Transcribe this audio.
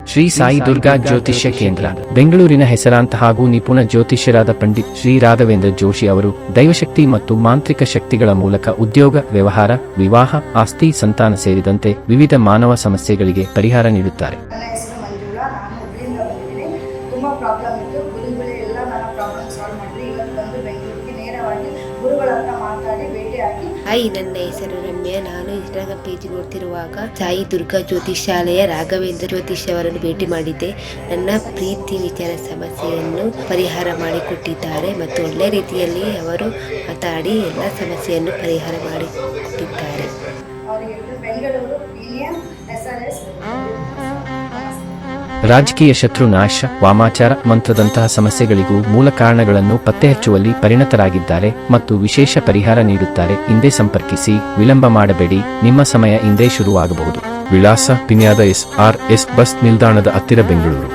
ಶ್ರೀ ಸಾಯಿ ದುರ್ಗಾ ಜ್ಯೋತಿಷ್ಯ ಕೇಂದ್ರ ಬೆಂಗಳೂರಿನ ಹೆಸರಾಂತ ಹಾಗೂ ನಿಪುಣ ಜ್ಯೋತಿಷ್ಯರಾದ ಪಂಡಿತ್ ಶ್ರೀ ರಾಘವೇಂದ್ರ ಜೋಶಿ ಅವರು ದೈವಶಕ್ತಿ ಮತ್ತು ಮಾಂತ್ರಿಕ ಶಕ್ತಿಗಳ ಮೂಲಕ ಉದ್ಯೋಗ, ವ್ಯವಹಾರ, ವಿವಾಹ, ಆಸ್ತಿ, ಸಂತಾನ ಸೇರಿದಂತೆ ವಿವಿಧ ಮಾನವ ಸಮಸ್ಯೆಗಳಿಗೆ ಪರಿಹಾರ ನೀಡುತ್ತಾರೆ. ನನ್ನ ಹೆಸರು ಮಂಜುಳಾ. ನಾನು ಹುಬ್ಳಿಯಿಂದ ಬಂದಿದ್ದೀನಿ. ತುಂಬ ಪ್ರಾಬ್ಲಮ್ ಇತ್ತು. ಗುರುಗಳೇ ಎಲ್ಲ ನನ್ನ ಪ್ರಾಬ್ಲಮ್ ಸಾಲ್ವ್ ಮಾಡಿದ್ರು. ಇವತ್ತು ಬಂದು ಬೆಂಗಳೂರಿಗೆ ನೇರವಾಗಿ ಗುರುಗಳ ಹತ್ರ ಮಾತಾಡಿ ಭೇಟಿಯಾಗಿ. ಹಾಯ್, ನನ್ನ ಹೆಸರು ರಮ್ಯಾ. ನಾನು ಇನ್ಸ್ಟಾಗ್ರಾಮ್ ಪೇಜ್ ನೋಡ್ತಿರುವಾಗ ಸಾಯಿ ದುರ್ಗಾ ಜ್ಯೋತಿಷಾಲಯ ರಾಘವೇಂದ್ರ ಜ್ಯೋತಿಷ್ಯ ಅವರನ್ನು ಭೇಟಿ ಮಾಡಿದ್ದೆ. ನನ್ನ ಪ್ರೀತಿ ವಿಚಾರ ಸಮಸ್ಯೆಯನ್ನು ಪರಿಹಾರ ಮಾಡಿಕೊಟ್ಟಿದ್ದಾರೆ ಮತ್ತು ಒಳ್ಳೆ ರೀತಿಯಲ್ಲಿ ಅವರು ಮಾತಾಡಿ ಎಲ್ಲ ಸಮಸ್ಯೆಯನ್ನು ಪರಿಹಾರ ಮಾಡಿಕೊಟ್ಟಿದ್ದಾರೆ. ಅವರಿಗೆ ಬೆಂಗಳೂರು ಯೂನಿಯನ್ SRS ರಾಜಕೀಯ ಶತ್ರು ನಾಶ, ವಾಮಾಚಾರ, ಮಂತ್ರದಂತಹ ಸಮಸ್ಯೆಗಳಿಗೂ ಮೂಲ ಕಾರಣಗಳನ್ನು ಪತ್ತೆ ಹಚ್ಚುವಲ್ಲಿ ಪರಿಣತರಾಗಿದ್ದಾರೆ ಮತ್ತು ವಿಶೇಷ ಪರಿಹಾರ ನೀಡುತ್ತಾರೆ. ಹಿಂದೆ ಸಂಪರ್ಕಿಸಿ. ವಿಳಂಬ ಮಾಡಬೇಡಿ. ನಿಮ್ಮ ಸಮಯ ಇಂದೇ ಶುರುವಾಗಬಹುದು. ವಿಳಾಸ: ಪಿನ್ಯಾದ SRS ಬಸ್ ನಿಲ್ದಾಣದ ಹತ್ತಿರ, ಬೆಂಗಳೂರು.